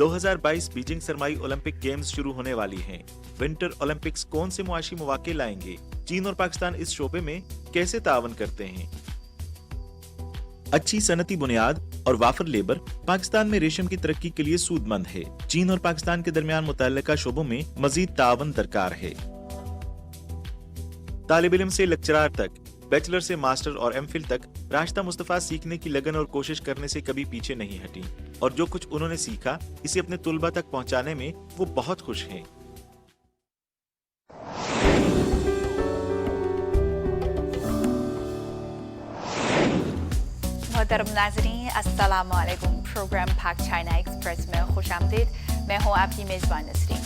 2022 Beijing सरमाई Olympic Games शुरू होने वाली हैं। विंटर ओलंपिक्स कौन से मुआशी मौके लाएंगे? चीन और पाकिस्तान इस शोबे में कैसे तावन करते हैं? अच्छी सनती बुनियाद और वाफर लेबर पाकिस्तान में रेशम की तरक्की के लिए सूदमंद है। चीन और पाकिस्तान के दरमियान मुतल्लिका शोबों में मजीद तावन दरकार है। तालिब इल्म से लेक्चरार तक, बैचलर से मास्टर और एमफिल तक राशिदा मुस्तफा सीखने की लगन और कोशिश करने से कभी पीछे नहीं हटी और जो कुछ उन्होंने सीखा इसे अपने तुलबा तक पहुंचाने में वो बहुत खुश हैं। मोहतरम नाज़रीन, अस्सलाम वालेकुम। प्रोग्राम पाक चाइना एक्सप्रेस में खुश आमदीद। मैं हूँ आपकी मेज़बान नसरीन।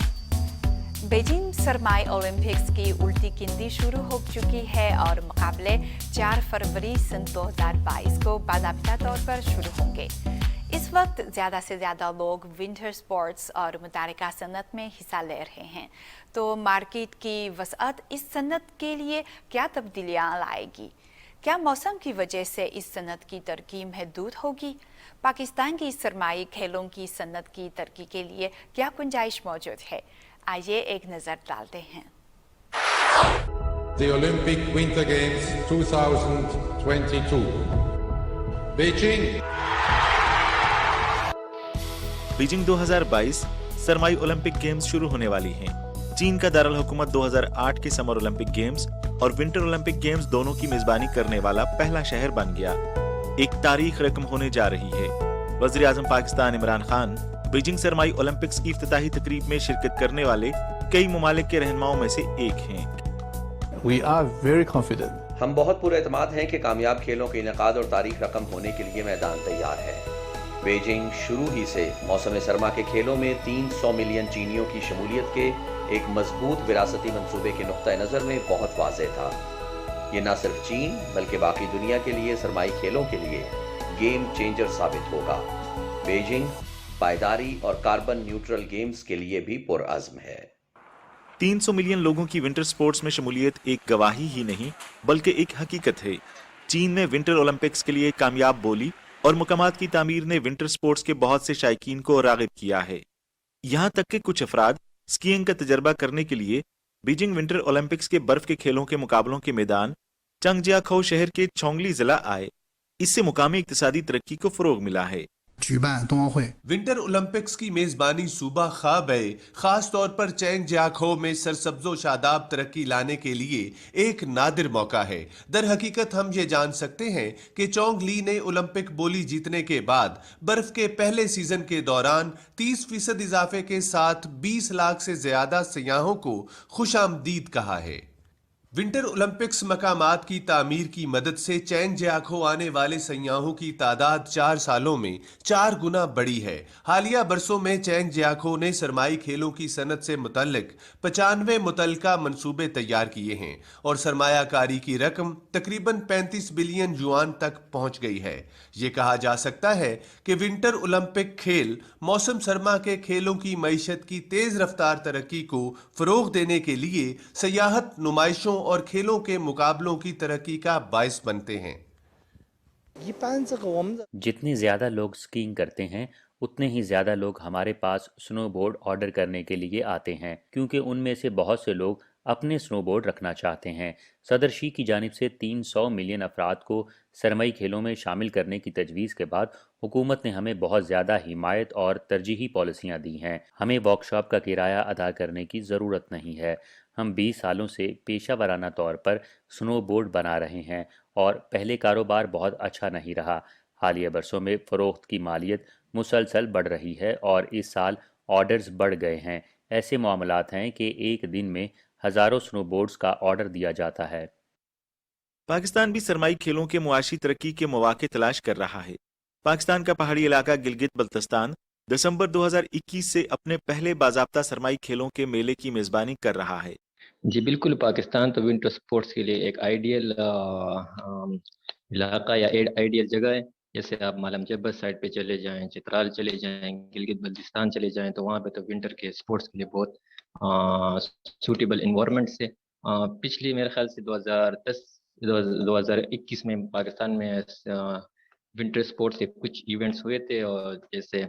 बीजिंग सरमाई ओलंपिक्स की उल्टी गिनती शुरू हो चुकी है और मुकाबले 4 फरवरी सन 2022 को बाज़ाब्ता तौर पर शुरू होंगे। इस वक्त ज़्यादा से ज़्यादा लोग विंटर स्पोर्ट्स और मुतालिका सनत में हिस्सा ले रहे हैं, तो मार्केट की वसअत इस सनत के लिए क्या तब्दीलियाँ लाएगी? क्या मौसम की वजह से इस सनत की तरक्की महदूद होगी? पाकिस्तान की सरमाई खेलों की सनत की तरक्की के लिए क्या गुंजाइश मौजूद है? आइए एक नज़र डालते हैं। The Olympic Winter Games 2022 Beijing 2022 सरमाई ओलंपिक गेम्स शुरू होने वाली हैं। चीन का दारुल हुकूमत 2008 के समर ओलंपिक गेम्स और विंटर ओलंपिक गेम्स दोनों की मेजबानी करने वाला पहला शहर बन गया। एक तारीख रकम होने जा रही है। वज़ीर आज़म पाकिस्तान इमरान खान बीजिंग सरमाई ओलंपिक्स की इफ्तिताही तकरीब में शिरकत करने वाले कई ममालिक के रहनुमाओं में से एक हैं। We are very confident. हम बहुत पुरएतमाद हैं कि कामयाब खेलों के इनेकाद और तारीख रकम होने के लिए मैदान तैयार है। बीजिंग शुरू ही से मौसम सरमा के खेलों में 300 मिलियन चीनियों की शमूलियत के एक मजबूत विरासती मंसूबे के नुक्ता नज़र में बहुत वाज़ेह था। ये न सिर्फ चीन बल्कि बाकी दुनिया के लिए सरमाई खेलों के लिए गेम चेंजर साबित होगा। बीजिंग पायदारी और कार्बन न्यूट्रल गेम्स के लिए भी पुरअज़्म है। 300 मिलियन लोगों की विंटर स्पोर्ट्स में शमूलियत एक गवाही ही नहीं बल्कि एक हकीकत है। चीन में विंटर ओलंपिक्स के लिए कामयाब बोली और मुकामात की तामीर ने विंटर स्पोर्ट्स के बहुत से शायकीन को राग़िब किया है। यहाँ तक कि कुछ अफराद स्कीइंग का तजर्बा करने के लिए बीजिंग विंटर ओलंपिक्स के बर्फ के खेलों के मुकाबलों के मैदान चंगजियाखौ शहर के चोंगली जिला आए। इससे मुकामी इक्तिसादी तरक्की को फरोग मिला है। विंटर ओलंपिक्स की मेजबानी सूबा खाबे खास तौर पर चैंग जियाखो में सरसब्जो शादाब तरक्की लाने के लिए एक नादिर मौका है। दर हकीकत हम ये जान सकते हैं कि चोंग ली ने ओलंपिक बोली जीतने के बाद बर्फ के पहले सीजन के दौरान 30% इजाफे के साथ 20 लाख से ज्यादा सयाहों को खुशामदीद कहा है। विंटर ओलंपिक्स मकामात की तामीर की मदद से चैंग जियाखो आने वाले सयाहों की तादाद 4 सालों में 4 गुना बढ़ी है। हालिया बरसों में चैंग जियाखो ने सरमाई खेलों की सनत से मुतल्लिक 95 मुतल्लिका मंसूबे तैयार किए हैं और सरमायाकारी की रकम तकरीबन 35 बिलियन युआन तक पहुंच गई है। ये कहा जा सकता है कि विंटर ओलंपिक खेल मौसम सरमा के खेलों की मईशत की तेज रफ्तार तरक्की को फरोग देने के लिए सयाहत, नुमाइशों और खेलों के मुकाबलों की तरक्की का बायस बनते हैं। जितने ज़्यादा लोग स्कीइंग करते हैं उतने ही ज़्यादा लोग हमारे पास स्नोबोर्ड ऑर्डर करने के लिए आते हैं, क्योंकि उनमें से बहुत से लोग अपने स्नोबोर्ड रखना चाहते हैं। सदर शी की जानिब से 300 मिलियन अफराद को सरमई खेलों में शामिल करने की तजवीज़ के बाद हुकूमत ने हमें बहुत ज़्यादा हिमायत और तरजीही पॉलिसियाँ दी हैं। हमें वर्कशॉप का किराया अदा करने की ज़रूरत नहीं है। हम 20 सालों से पेशा वराना तौर पर स्नोबोर्ड बना रहे हैं और पहले कारोबार बहुत अच्छा नहीं रहा। हालिया बरसों में फ़रोख्त की मालियत मुसलसल बढ़ रही है और इस साल ऑर्डर्स बढ़ गए हैं। ऐसे मामलात हैं कि एक दिन में हज़ारों स्नोबोर्ड्स का ऑर्डर दिया जाता है। पाकिस्तान भी सरमाई खेलों के मुआशी तरक्की के मौके तलाश कर रहा है। पाकिस्तान का पहाड़ी इलाका गिलगित बल्तिस्तान दिसंबर 2021 से अपने पहले बाज़ाब्ता सरमाई खेलों के मेले की मेज़बानी कर रहा है। जी बिल्कुल, पाकिस्तान तो विंटर स्पोर्ट्स के लिए एक आइडियल इलाका या आइडियल जगह है। जैसे आप मालम जब्बर साइड पे चले जाएं, चित्राल चले जाएं, गिलगित बल्तिस्तान चले जाएं, तो वहाँ पे तो विंटर के स्पोर्ट्स के लिए बहुत सूटेबल इन्वायरमेंट से पिछली मेरे ख्याल से 2021 में पाकिस्तान में विंटर स्पोर्ट्स के कुछ इवेंट्स हुए थे, और जैसे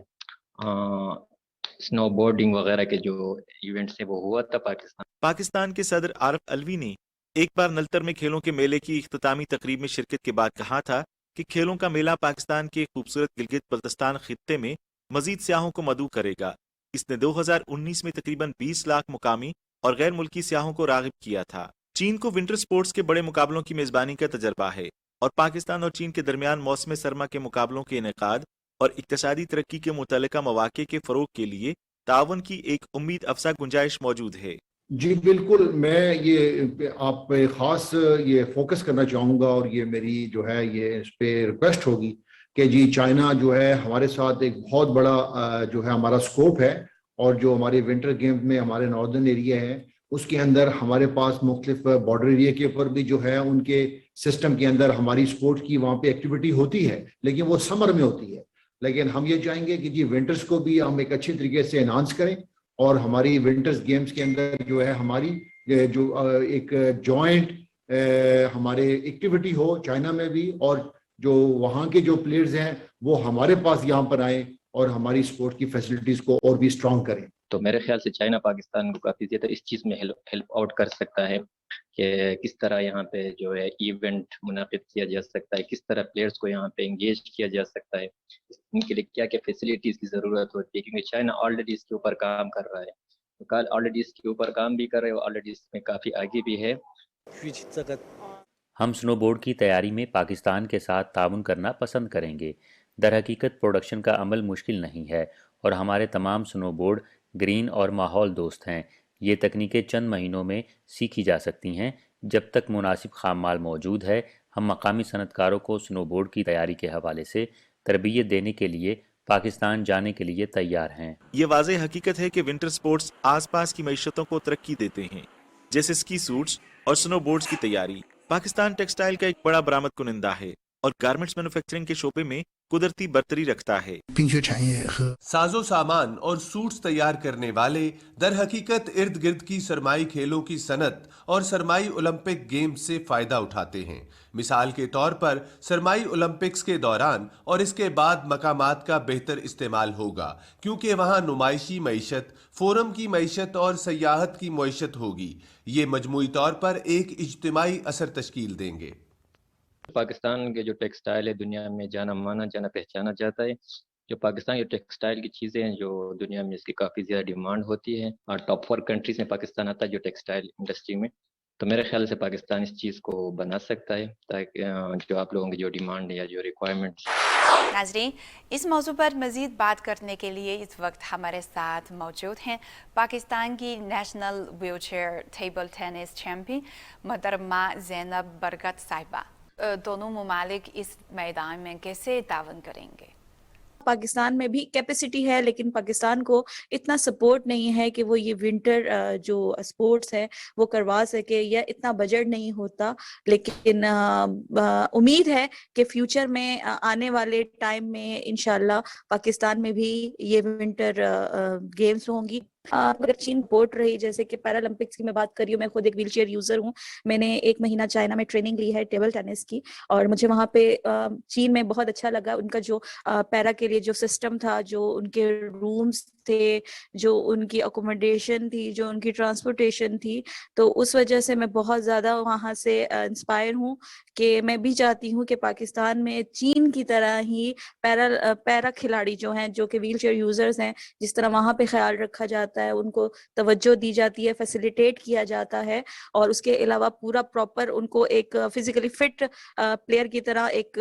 स्नो बोर्डिंग वगैरह के जो इवेंट्स है वो हुआ था पाकिस्तान। पाकिस्तान के सदर आरिफ अलवी ने एक बार नलतर में खेलों के मेले की इख्तितामी तकरीब में शिरकत के बाद कहा था कि खेलों का मेला पाकिस्तान के खूबसूरत गिलगित बल्तिस्तान खित्ते में मजीद सियाहों को मदऊ करेगा। इसने 2019 में तकरीबन 20 लाख मुकामी और गैर मुल्की सियाहों को रागिब किया था। चीन को विंटर स्पोर्ट्स के बड़े मुकाबलों की मेजबानी का तजर्बा है और पाकिस्तान और चीन के दरमियान मौसम सरमा के मुकाबलों के इनेकाद और इक्तसादी तरक्की के मुतल्लिका मौाक़े के फ़रोग़ के लिए तावन की एक उम्मीद अफजा गुंजाइश मौजूद है। जी बिल्कुल, मैं ये आप पे ख़ास ये फोकस करना चाहूँगा और ये मेरी जो है ये इस पे रिक्वेस्ट होगी कि जी चाइना जो है हमारे साथ एक बहुत बड़ा जो है हमारा स्कोप है और जो हमारे विंटर गेम में हमारे नॉर्दर्न एरिया है उसके अंदर हमारे पास मुख्तलिफ बॉर्डर एरिया के ऊपर भी जो है उनके सिस्टम के अंदर हमारी स्पोर्ट की वहाँ पे एक्टिविटी होती है, लेकिन वो समर में होती है। लेकिन हम ये चाहेंगे कि जी विंटर्स को भी हम एक अच्छे तरीके से एनहांस करें और हमारी विंटर्स गेम्स के अंदर जो है हमारी जो एक जॉइंट हमारे एक्टिविटी हो चाइना में भी और जो वहाँ के जो प्लेयर्स हैं वो हमारे पास यहाँ पर आए और हमारी स्पोर्ट की फैसिलिटीज को और भी स्ट्रॉन्ग करें। तो मेरे ख्याल से चाइना पाकिस्तान को काफ़ी ज़्यादा इस चीज़ में हेल्प आउट कर सकता है कि किस तरह यहाँ पे जो है इवेंट मुनाकिद किया जा सकता है, किस तरह प्लेयर्स को यहाँ पे इंगेज किया जा सकता है, इनके लिए क्या क्या फैसिलिटीज़ की ज़रूरत होती है, क्योंकि चाइना ऑलरेडी इसके ऊपर काम कर रहा है, तो कल ऑलरेडी इसके ऊपर काम भी कर रहे हो, ऑलरेडी इसमें काफ़ी आगे भी है। हम स्नोबोर्ड की तैयारी में पाकिस्तान के साथ ताउन करना पसंद करेंगे। दरहकीकत प्रोडक्शन का अमल मुश्किल नहीं है और हमारे तमाम स्नोबोर्ड ग्रीन और माहौल दोस्त हैं। ये तकनीकें चंद महीनों में सीखी जा सकती हैं। जब तक मुनासिब खाम माल मौजूद है हम मकामी सनतकारों को स्नोबोर्ड की तैयारी के हवाले से तरबियत देने के लिए पाकिस्तान जाने के लिए तैयार हैं। ये वाज़ेह हकीकत है कि विंटर स्पोर्ट्स आसपास की मईशतों को तरक्की देते हैं, जैसे स्की सूट्स और स्नोबोर्ड्स की तैयारी। पाकिस्तान टेक्सटाइल का एक बड़ा बरामद कुनिंदा है और गारमेंट्स मैन्युफैक्चरिंग के शोबे में कुदरती बरतरी रखता है। साजो सामान और सूट्स तैयार करने वाले दर हकीकत इर्द गिर्द की सरमाई खेलों की सनत और सरमाई ओलंपिक गेम्स से फायदा उठाते हैं। मिसाल के तौर पर सरमाई ओलंपिक्स के दौरान और इसके बाद मकामात का बेहतर इस्तेमाल होगा क्योंकि वहाँ नुमाइशी मईशत, फोरम की मईशत और सयाहत की मईशत होगी। ये मजमूई तौर पर एक इज्तिमाई असर तश्कील देंगे। पाकिस्तान के जो टेक्सटाइल है दुनिया में जाना माना जाना पहचाना जाता है। जो पाकिस्तान की टेक्सटाइल की चीज़ें हैं जो दुनिया में इसकी काफ़ी ज़्यादा डिमांड होती है और टॉप 4 कंट्रीज में पाकिस्तान आता है जो टेक्सटाइल इंडस्ट्री में। तो मेरे ख्याल से पाकिस्तान इस चीज़ को बना सकता है ताकि जो आप लोगों की जो डिमांड है या जो रिक्वायरमेंट्स। नाज़रीन, इस मौजू पर मज़ीद बात करने के लिए इस वक्त हमारे साथ मौजूद हैं पाकिस्तान की national wheelchair table tennis champion मोहतरमा ज़ैनब बरगत साहिबा। दोनों ममालिक इस मैदान में कैसे तावन करेंगे? पाकिस्तान में भी कैपेसिटी है लेकिन पाकिस्तान को इतना सपोर्ट नहीं है कि वो ये विंटर जो स्पोर्ट्स है वो करवा सके या इतना बजट नहीं होता। लेकिन उम्मीद है कि फ्यूचर में आने वाले टाइम में इंशाल्लाह पाकिस्तान में भी ये विंटर गेम्स होंगी। अगर चीन सपोर्ट रही, जैसे कि पैरालंपिक्स की मैं बात कर रही हूँ, मैं खुद एक व्हीलचेयर यूजर हूँ। मैंने 1 महीना चाइना में ट्रेनिंग ली है टेबल टेनिस की और मुझे वहाँ पे चीन में बहुत अच्छा लगा। उनका जो पैरा के लिए जो सिस्टम था, जो उनके रूम्स थे, जो उनकी अकोमोडेशन थी, जो उनकी ट्रांसपोर्टेशन थी, तो उस वजह से मैं बहुत ज़्यादा वहाँ से इंस्पायर हूँ कि मैं भी चाहती हूँ कि पाकिस्तान में चीन की तरह ही पैरा खिलाड़ी जो हैं, जो कि व्हीलचेयर यूजर्स हैं, जिस तरह वहाँ पे ख्याल रखा जाता है, उनको तवज्जो दी जाती है, फैसिलिटेट किया जाता है और उसके अलावा पूरा प्रॉपर उनको एक फिजिकली फिट प्लेयर की तरह एक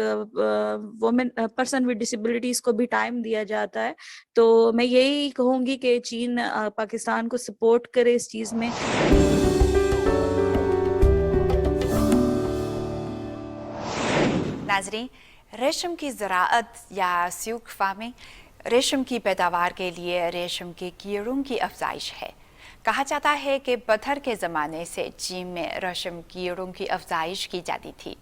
वुमेन पर्सन विद डिसेबिलिटीज को भी टाइम दिया जाता है। तो मैं यही कहूंगी कि चीन पाकिस्तान को सपोर्ट करे इस चीज में। नाज़रीन, रेशम की ज़राअत या सिल्क फार्मिंग रेशम की पैदावार के लिए रेशम के कीड़ों की अफजाइश है। कहा जाता है कि पत्थर के ज़माने से चीन में रेशम कीड़ों की अफजाइश की जाती थी।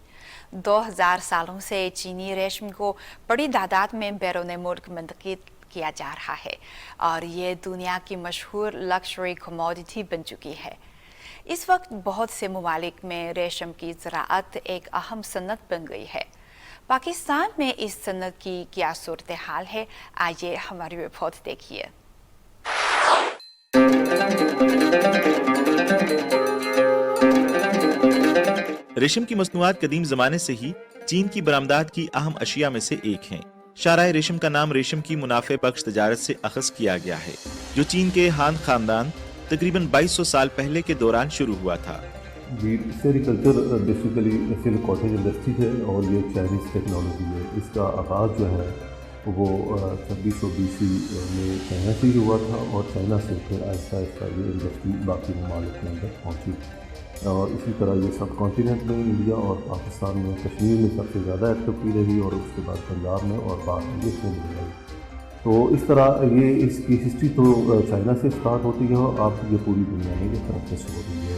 2000 सालों से चीनी रेशम को बड़ी तादाद में बैरून मुल्क मुंतकिल किया जा रहा है और ये दुनिया की मशहूर लग्जरी कमोडिटी बन चुकी है। इस वक्त बहुत से ममालिक में रेशम की ज़राअत एक अहम सनत बन गई है। पाकिस्तान में इस सनत की क्या सूरत हाल है, आइए हमारी रिपोर्ट देखिए। रेशम की मसनूआत कदीम जमाने से ही चीन की बरामदात की अहम अशिया में से एक हैं। शाराए रेशम का नाम रेशम की मुनाफे बख्श तजारत से अखज़ किया गया है, जो चीन के हान खानदान तकरीबन 2200 साल पहले के दौरान शुरू हुआ था। जी, sericulture basically silk cottage industry है और ये चाइनीज़ टेक्नोलॉजी है। इसका आगाज़ जो है वो 2600 BC में चाइना से ही हुआ था और चाइना से फिर आहिस्ता आहिस्ता ये इंडस्ट्री बाकी ममालिक के अंदर पहुँची। और इसी तरह ये सब कॉन्टिनेंट में इंडिया और पाकिस्तान में कश्मीर में सबसे ज़्यादा एक्टिविटी रही और उसके बाद पंजाब में और बाद में ये सिंध में रही। तो इस तरह ये इसकी हिस्ट्री तो चाइना से स्टार्ट होती है और अब ये पूरी दुनिया में ये तरक्की हो रही है।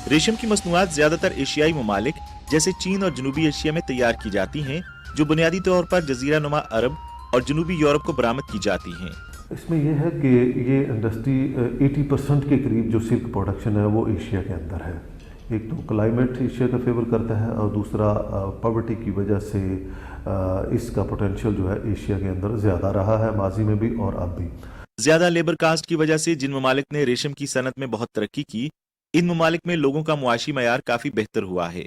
रेशम की मसनूआत ज्यादातर एशियाई ममालिक जैसे चीन और जनूबी एशिया में तैयार की जाती हैं, जो बुनियादी तौर पर जजीरा नुमा अरब और जनूबी यूरोप को बरामद की जाती हैं। इसमें यह है कि ये इंडस्ट्री 80% के करीब जो सिल्क प्रोडक्शन है वो एशिया के अंदर है। एक तो क्लाइमेट एशिया का फेवर करता है और दूसरा पॉवर्टी की वजह से इसका पोटेंशियल जो है एशिया के अंदर ज़्यादा रहा है माजी में भी और अब भी। ज्यादा लेबर कास्ट की वजह से जिन ममालिक ने रेशम की सनत में बहुत तरक्की की, इन ममालिक में लोगों का मुआशी मयार काफ़ी बेहतर हुआ है।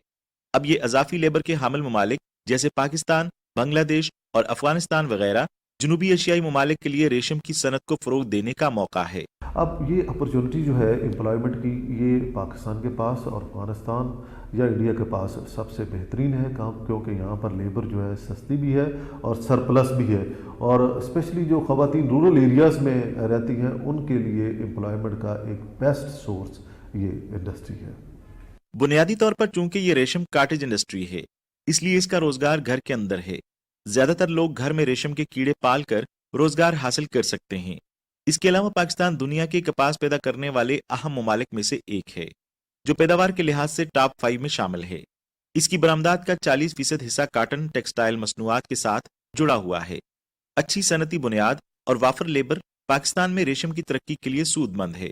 अब ये अजाफी लेबर के हामिल ममालिक जैसे पाकिस्तान, बांग्लादेश और अफगानिस्तान वगैरह जनूबी एशियाई ममालिक के लिए रेशम की सनत को फ़रोग देने का मौका है। अब ये अपॉर्चुनिटी जो है एम्प्लॉयमेंट की, ये पाकिस्तान के पास और अफगानिस्तान या इंडिया के पास सबसे बेहतरीन है काम, क्योंकि यहाँ पर लेबर जो है सस्ती भी है और सरप्लस भी है और स्पेशली जो ख़वातीन रूरल एरियाज़ में रहती हैं उनके लिए एम्प्लॉयमेंट का एक बेस्ट सोर्स ये इंडस्ट्री है। बुनियादी तौर पर चूंकि ये रेशम काटेज इंडस्ट्री है, इसलिए इसका रोजगार घर के अंदर है। ज्यादातर लोग घर में रेशम के कीड़े पाल कर रोजगार हासिल कर सकते हैं। इसके अलावा पाकिस्तान दुनिया के कपास पैदा करने वाले अहम ममालिक में से एक है, जो पैदावार के लिहाज से टॉप 5 में शामिल है। इसकी बरामदात का 40% हिस्सा काटन टेक्सटाइल मसनूआत के साथ जुड़ा हुआ है। अच्छी सनती बुनियाद और वाफर लेबर पाकिस्तान में रेशम की तरक्की के लिए सूदमंद है।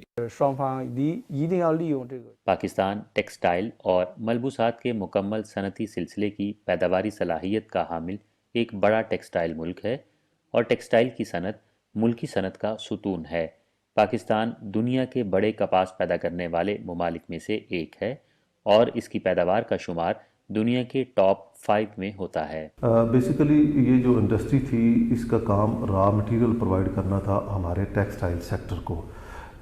पाकिस्तान टेक्सटाइल और मलबूसात के मुकम्मल सनती सिलसिले की पैदावारी सलाहियत का हामिल एक बड़ा टेक्सटाइल मुल्क है और टेक्सटाइल की सनत मुल्की सनत का सुतून है। पाकिस्तान दुनिया के बड़े कपास पैदा करने वाले ममालिक में से एक है और इसकी पैदावार का शुमार दुनिया के टॉप 5 में होता है। बेसिकली ये जो इंडस्ट्री थी इसका काम रॉ मटेरियल प्रोवाइड करना था हमारे टेक्सटाइल सेक्टर को।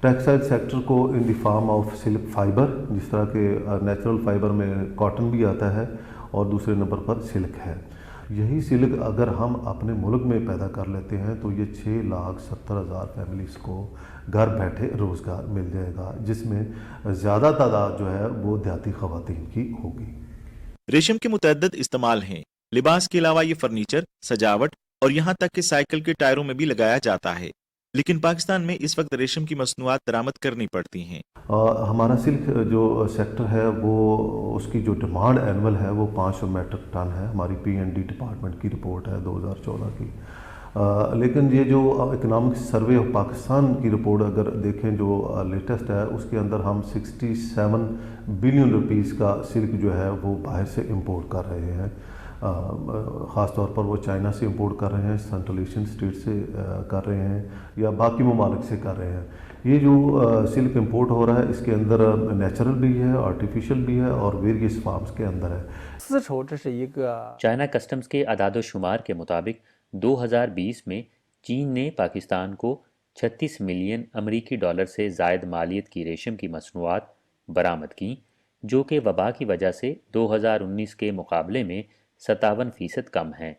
टेक्सटाइल सेक्टर को in the form of silk fibre, जिस तरह के नेचुरल फाइबर में कॉटन भी आता है और दूसरे नंबर पर सिल्क है। यही सिल्क अगर हम अपने मुल्क में पैदा कर लेते हैं तो ये 6,70,000 फैमिलीज़ को घर बैठे रोज़गार मिल जाएगा, जिसमें ज़्यादा तादाद जो है वो देहाती ख़वातीन की होगी। रेशम के मुतअद्दिद इस्तेमाल हैं। लिबास के अलावा ये फर्नीचर, सजावट और यहाँ तक कि साइकिल के टायरों में भी लगाया जाता है। लेकिन पाकिस्तान में इस वक्त रेशम की मसनूआत दरामद करनी पड़ती हैं। हमारा सिल्क जो सेक्टर है वो उसकी जो डिमांड एनुअल है वो 500 मेट्रिक टन है। हमारी P&D डिपार्टमेंट की रिपोर्ट है 2014 की। लेकिन ये जो इकनॉमिक सर्वे ऑफ पाकिस्तान की रिपोर्ट अगर देखें जो लेटेस्ट है, उसके अंदर हम 67 बिलियन रुपीस का सिल्क जो है वो बाहर से इंपोर्ट कर रहे हैं। ख़ास तौर पर वो चाइना से इंपोर्ट कर रहे हैं, सेंट्रल एशियन स्टेट से कर रहे हैं या बाकी ममालिक से कर रहे हैं। ये जो सिल्क इंपोर्ट हो रहा है इसके अंदर नेचुरल भी है, आर्टिफिशियल भी है और वेरियस फार्म्स के अंदर है। चाइना कस्टम्स के अदाद शुमार के मुताबिक 2020 में चीन ने पाकिस्तान को 36 मिलियन अमरीकी डॉलर से ज़ायद मालियत की रेशम की मसनूआत बरामद की, जो कि वबा की वजह से 2019 के मुकाबले में 57% कम हैं।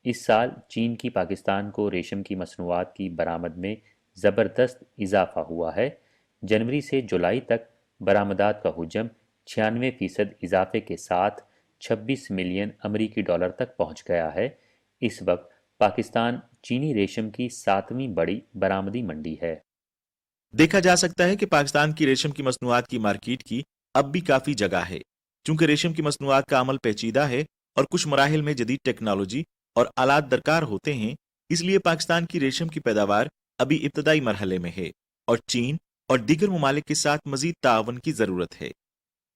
इस साल चीन की पाकिस्तान को रेशम की मसनूआत की बरामद में ज़बरदस्त इजाफा हुआ है। जनवरी से जुलाई तक बरामदात का हुजम 96% इजाफे के साथ 26 मिलियन अमरीकी डॉलर तक पहुँच गया है। इस वक्त पाकिस्तान चीनी रेशम की 7वीं बड़ी बरामदी मंडी है। देखा जा सकता है कि पाकिस्तान की रेशम की मसनूआत की मार्केट की अब भी काफ़ी जगह है। चूंकि रेशम की मसनूआत का अमल पेचीदा है और कुछ मराहिल में जदीद टेक्नोलॉजी और आलात दरकार होते हैं, इसलिए पाकिस्तान की रेशम की पैदावार अभी इब्तदाई मरहले में है और चीन और दीगर ममालिक के साथ मजीद ताअवुन की ज़रूरत है।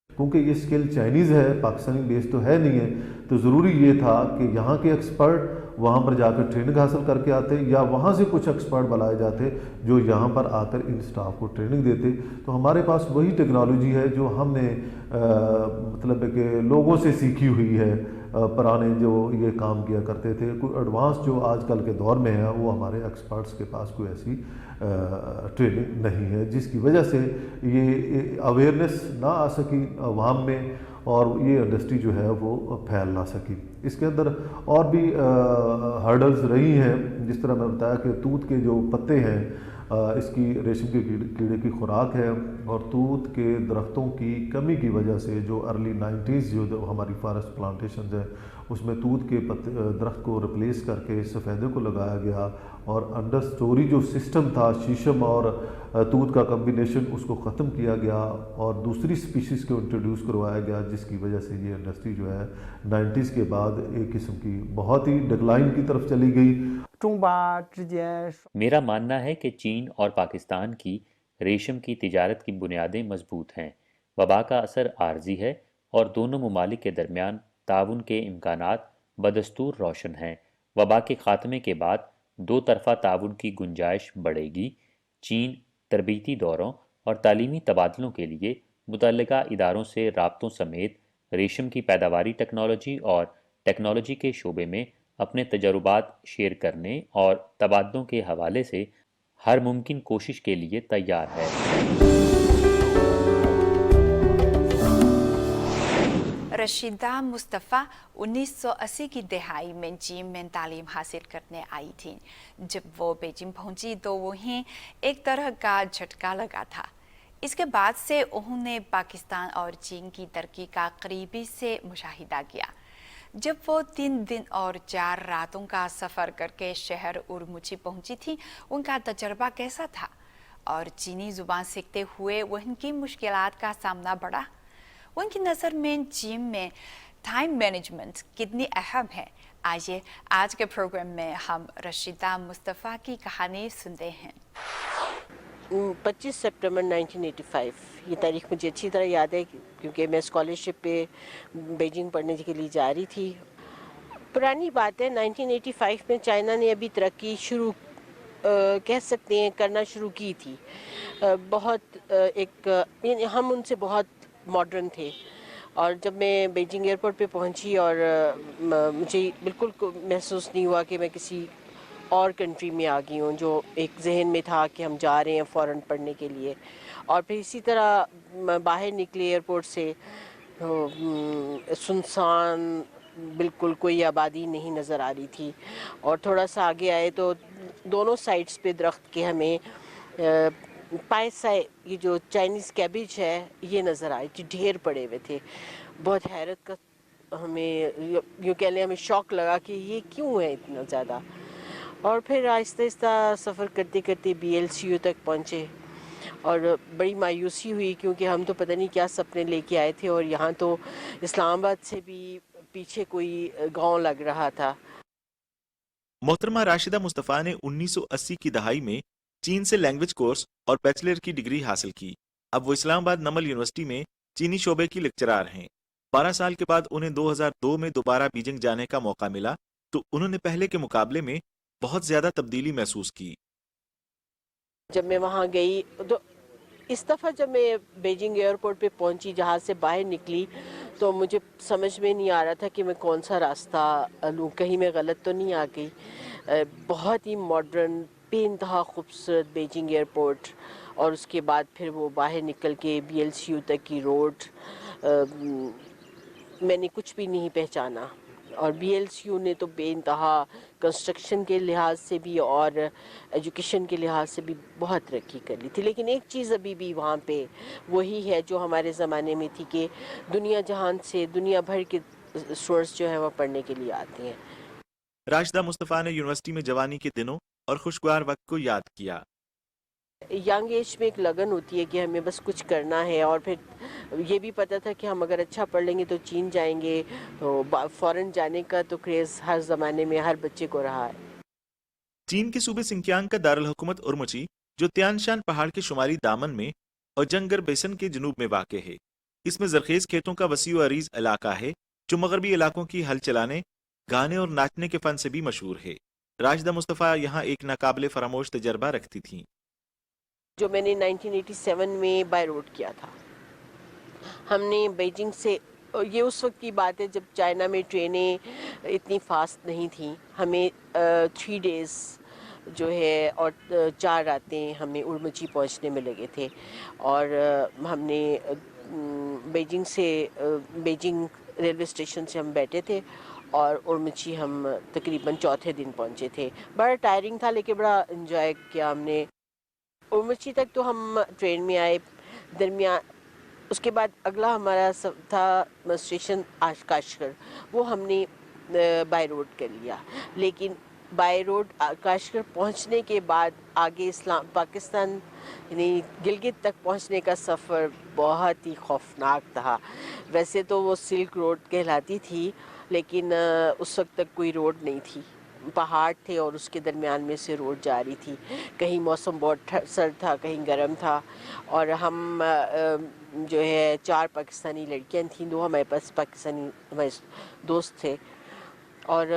क्योंकि ये स्किल चाइनीज़ है, पाकिस्तानी बेस तो है नहीं है, तो ज़रूरी ये था कि यहाँ के एक्सपर्ट वहाँ पर जाकर ट्रेनिंग हासिल करके आते, या वहाँ से कुछ एक्सपर्ट बुलाए जाते जो यहाँ पर आकर इन स्टाफ को ट्रेनिंग देते। तो हमारे पास वही टेक्नोलॉजी है जो हमने मतलब है कि लोगों से सीखी हुई है, पुराने जो ये काम किया करते थे। कोई एडवांस जो आजकल के दौर में है वो हमारे एक्सपर्ट्स के पास कोई ऐसी ट्रेनिंग नहीं है, जिसकी वजह से ये अवेयरनेस ना आ सकी अवाम में और ये इंडस्ट्री जो है वो फैल ना सकी। इसके अंदर और भी हर्डल्स रही हैं, जिस तरह मैं बताया कि तूत के जो पत्ते हैं इसकी रेशम के कीड़े की खुराक है, और तूत के दरख्तों की कमी की वजह से जो अर्ली 90s जो हमारी फॉरेस्ट प्लांटेशंस है उसमें तूत के पत्ते दरख्त को रिप्लेस करके सफ़ेदे को लगाया गया, और अंडर स्टोरी जो सिस्टम था शीशम और तूत का कम्बिनेशन उसको ख़त्म किया गया और दूसरी स्पीशीज़ को इंट्रोड्यूस करवाया गया, जिसकी वजह से ये इंडस्ट्री जो है 90s के बाद एक किस्म की बहुत ही डिक्लाइन की तरफ चली गई। मेरा मानना है कि चीन और पाकिस्तान की रेशम की तिजारत की बुनियादें मजबूत हैं। वबा का असर आर्जी है और दोनों ममालिक के दरमियान ताउन के इम्कानात बदस्तूर रोशन हैं। वबा के ख़ात्मे के बाद दो तरफ़ा ताउन की गुंजाइश बढ़ेगी। चीन तरबीती दौरों और तालीमी तबादलों के लिए मुतल्लिका इदारों से राब्तों समेत रेशम की पैदावारी टेक्नोलॉजी और टेक्नोलॉजी के शोबे में अपने तजुर्बात शेयर करने और तबादलों के हवाले से हर मुमकिन कोशिश के लिए तैयार है। रशीदा मुस्तफ़ा 1980 की दहाई में चीन में तालीम हासिल करने आई थी। जब वो बीजिंग पहुंची तो वहीं एक तरह का झटका लगा था। इसके बाद से उन्होंने पाकिस्तान और चीन की तरक्की का करीबी से मुशाहिदा किया। जब वो 3 दिन और 4 रातों का सफ़र करके शहर उरमुची पहुंची थी, उनका तजर्बा कैसा था और चीनी ज़ुबान सीखते हुए उनकी मुश्किलात का सामना बढ़ा? उनकी नज़र में चीन में टाइम मैनेजमेंट कितनी अहम है? आइए आज के प्रोग्राम में हम रशीदा मुस्तफ़ा की कहानी सुनते हैं। 25 सितंबर 1985 ये तारीख मुझे अच्छी तरह याद है क्योंकि मैं स्कॉलरशिप पे बीजिंग पढ़ने के लिए जा रही थी। पुरानी बात है, 1985 में चाइना ने अभी तरक्की शुरू कह सकते हैं करना शुरू की थी। हम उनसे बहुत मॉडर्न थे, और जब मैं बीजिंग एयरपोर्ट पे पहुंची और मुझे बिल्कुल महसूस नहीं हुआ कि मैं किसी और कंट्री में आ गई हूँ। जो एक जहन में था कि हम जा रहे हैं फ़ॉरेन पढ़ने के लिए, और फिर इसी तरह बाहर निकले एयरपोर्ट से, सुनसान बिल्कुल कोई आबादी नहीं नज़र आ रही थी। और थोड़ा सा आगे आए तो दोनों साइड्स पे दरख्त के हमें पायसाए, ये जो चाइनीज़ कैबिज है ये नज़र आई थी, ढेर पड़े हुए थे। बहुत हैरत का हमें यूँ कह लें, हमें शौक़ लगा कि ये क्यों है इतना ज़्यादा। और फिर आहिस्ता आहिस्ता सफ़र करते करते BLCU तक पहुँचे, और बड़ी मायूसी हुई क्योंकि हम तो पता नहीं क्या सपने लेके आए थे, और यहाँ तो इस्लामाबाद से भी पीछे कोई गांव लग रहा था। मोहतरमा राशिदा मुस्तफ़ा ने 1980 की दहाई में चीन से लैंग्वेज कोर्स और बैचलर की डिग्री हासिल की। अब वो इस्लामाबाद नमल यूनिवर्सिटी में चीनी शोबे की लेक्चरार हैं। 12 साल के बाद उन्हें 2002 में दोबारा बीजिंग जाने का मौका मिला तो उन्होंने पहले के मुकाबले में बहुत ज़्यादा तब्दीली महसूस की। जब मैं वहाँ गई तो इस दफ़ा जब मैं बीजिंग एयरपोर्ट पे पहुँची, जहाँ से बाहर निकली, तो मुझे समझ में नहीं आ रहा था कि मैं कौन सा रास्ता लूँ, कहीं मैं गलत तो नहीं आ गई। बहुत ही मॉडर्न, बेइंतहा खूबसूरत बीजिंग एयरपोर्ट, और उसके बाद फिर वो बाहर निकल के BLCU तक की रोड मैंने कुछ भी नहीं पहचाना। और BLCU ने तो बेइंतहा कंस्ट्रक्शन के लिहाज से भी और एजुकेशन के लिहाज से भी बहुत तरक्की कर ली थी। लेकिन एक चीज़ अभी भी वहाँ पे वही है जो हमारे ज़माने में थी कि दुनिया जहान से दुनिया भर के स्टूडेंट्स जो है वो पढ़ने के लिए आते हैं। राशिदा मुस्तफ़ा ने यूनिवर्सिटी में जवानी के दिनों और खुशगवार वक्त को याद किया। यंग एज में एक लगन होती है कि हमें बस कुछ करना है, और फिर ये भी पता था कि हम अगर अच्छा पढ़ लेंगे तो चीन जाएंगे, तो फ़ॉरेन जाने का तो क्रेज़ हर ज़माने में हर बच्चे को रहा है। चीन के सूबे सिंकियांग का दारुल हुकूमत उरमुची, जो त्यानशान पहाड़ के शुमाली दामन में और जंगर बेसन के जनूब में वाक़ है। इसमें जरखेज़ खेतों का वसी व अरीज़ इलाका है जो मगरबी इलाकों की हल चलाने गाने और नाचने के फन से भी मशहूर है। राशिदा मुस्तफ़ा यहाँ एक नाकाबिले फरामोश तजर्बा रखती थीं। जो मैंने 1987 में बाय रोड किया था, हमने बीजिंग से, ये उस वक्त की बात है जब चाइना में ट्रेनें इतनी फास्ट नहीं थी, हमें 3 डेज़ जो है और 4 रातें हमें उर्मची पहुंचने में लगे थे। और हमने बीजिंग रेलवे स्टेशन से हम बैठे थे और उर्मची हम तकरीबन चौथे दिन पहुंचे थे। बड़ा टायरिंग था लेकिन बड़ा एंजॉय किया हमने। उर्मची तक तो हम ट्रेन में आए, दरमियान उसके बाद अगला हमारा था स्टेशन काशगर, वो हमने बाय रोड कर लिया। लेकिन बाय रोड काशगर पहुंचने के बाद आगे पाकिस्तान यानी गिलगित तक पहुंचने का सफ़र बहुत ही खौफनाक था। वैसे तो वो सिल्क रोड कहलाती थी लेकिन उस वक्त तक कोई रोड नहीं थी, पहाड़ थे और उसके दरमियान में से रोड जा रही थी। कहीं मौसम बहुत सर्द था, कहीं गर्म था। और हम जो है 4 पाकिस्तानी लड़कियां थीं, 2 हमारे पास पाकिस्तानी हमारे दोस्त थे। और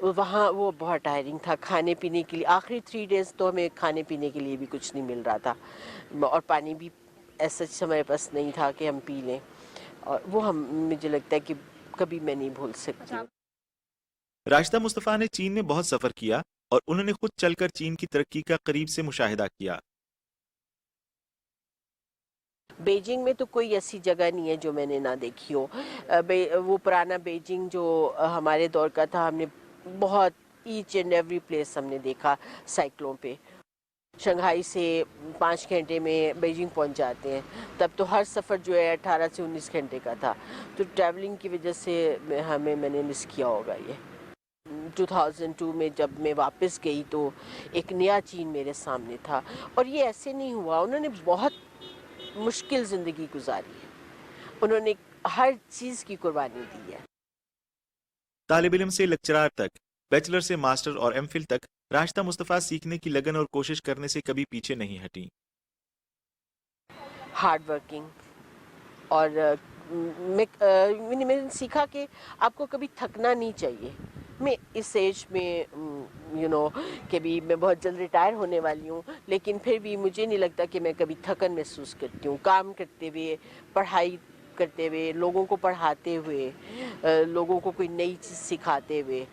वहाँ वो बहुत टायरिंग था। खाने पीने के लिए आखिरी 3 डेज़ तो हमें खाने पीने के लिए भी कुछ नहीं मिल रहा था और पानी भी ऐसा हमारे पास नहीं था कि हम पी लें। और वो मुझे लगता है कि कभी मैं नहीं भूल सकती। राशिदा मुस्तफ़ा ने चीन में बहुत सफ़र किया और उन्होंने खुद चलकर चीन की तरक्की का करीब से मुशाहिदा किया। बीजिंग में तो कोई ऐसी जगह नहीं है जो मैंने ना देखी हो। वो पुराना बीजिंग जो हमारे दौर का था, हमने बहुत ईच एंड एवरी प्लेस हमने देखा साइकिलों पे। शंघाई से 5 घंटे में बीजिंग पहुंच जाते हैं। तब तो हर सफ़र जो है 18 से 19 घंटे का था। तो ट्रैवलिंग की वजह से मैंने मिस किया होगा ये। 2002 में जब मैं वापस गई तो एक नया चीन मेरे सामने था। और ये ऐसे नहीं हुआ, उन्होंने बहुत मुश्किल ज़िंदगी गुजारी है, उन्होंने हर चीज़ की कुर्बानी दी है। तालिब इल्म से लेक्चरार तक, बैचलर से मास्टर और एमफिल तक राशिदा मुस्तफ़ा सीखने की लगन और कोशिश करने से कभी पीछे नहीं हटी। हार्ड वर्किंग और मैंने सीखा कि आपको कभी थकना नहीं चाहिए। मैं इस एज में कि भी मैं बहुत जल्द रिटायर होने वाली हूँ, लेकिन फिर भी मुझे नहीं लगता कि मैं कभी थकन महसूस करती हूँ। काम करते हुए, पढ़ाई करते हुए, लोगों को पढ़ाते हुए, लोगों को कोई नई चीज़ सिखाते हुए,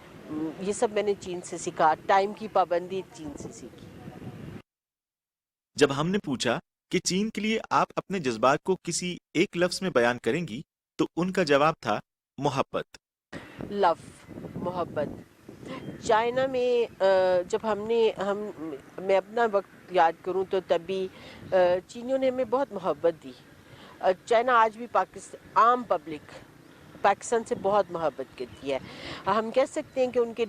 ये सब मैंने चीन से सीखा। टाइम की पाबंदी चीन से सीखी। जब हमने पूछा कि चीन के लिए आप अपने जज्बात को किसी एक लफ्ज़ में बयान करेंगी तो उनका जवाब था मोहब्बत। लव, मोहब्बत। चाइना में जब मैं अपना वक्त याद करूं तो तभी चीनियों ने हमें बहुत मोहब्बत दी। चाइना आज भी आम पब्लिक पाकिस्तान से बहुत मोहब्बत करती है। हम कह सकते हैं कि उनके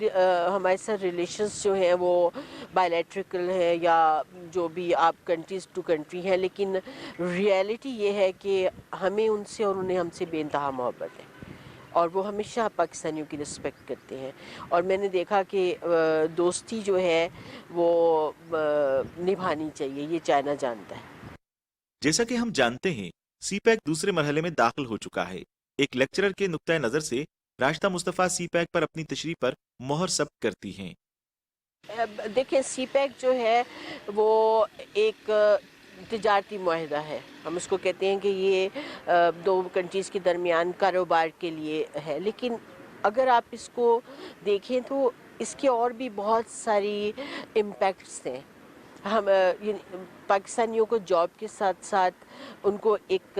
हमारे साथ रिलेशंस जो हैं वो बायलैटरल है या जो भी आप कंट्रीज़ टू कंट्री हैं, लेकिन रियलिटी ये है कि हमें उनसे और उन्हें हमसे बेइंतहा मोहब्बत है और वो हमेशा पाकिस्तानियों की रिस्पेक्ट करते हैं। और मैंने देखा कि दोस्ती जो है वो निभानी चाहिए, ये चाइना जानता है। जैसा कि हम जानते हैं, सीपैक दूसरे मरहले में दाखिल हो चुका है। एक लेक्चरर के नुक्ता नज़र से राशिदा मुस्तफ़ा सीपैक पर अपनी तशरीह पर मोहर सब्त करती हैं। देखें, सीपैक जो है वो एक तिजारती मुआहदा है। हम उसको कहते हैं कि ये 2 कंट्रीज़ के दरमियान कारोबार के लिए है, लेकिन अगर आप इसको देखें तो इसके और भी बहुत सारी इम्पैक्ट्स हैं। हम पाकिस्तानियों को जॉब के साथ साथ उनको एक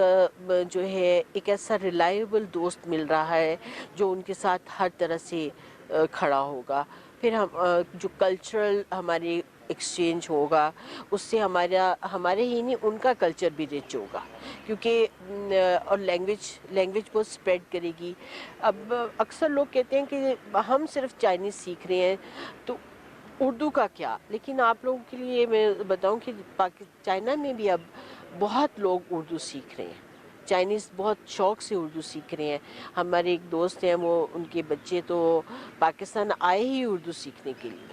जो है एक ऐसा रिलायबल दोस्त मिल रहा है जो उनके साथ हर तरह से खड़ा होगा। फिर हम जो कल्चरल हमारी एक्सचेंज होगा उससे हमारे ही नहीं उनका कल्चर भी रिच होगा, क्योंकि और लैंग्वेज बहुत स्प्रेड करेगी। अब अक्सर लोग कहते हैं कि हम सिर्फ चाइनीज़ सीख रहे हैं तो उर्दू का क्या, लेकिन आप लोगों के लिए मैं बताऊं कि चाइना में भी अब बहुत लोग उर्दू सीख रहे हैं। चाइनीज़ बहुत शौक़ से उर्दू सीख रहे हैं। हमारे एक दोस्त हैं, वो उनके बच्चे तो पाकिस्तान आए ही उर्दू सीखने के लिए।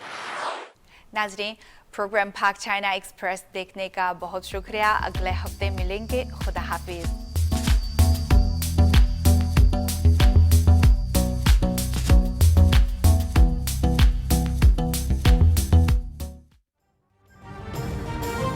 नाज़रीन, प्रोग्राम पाक चाइना एक्सप्रेस देखने का बहुत शुक्रिया। अगले हफ्ते मिलेंगे। खुदा हाफिज़।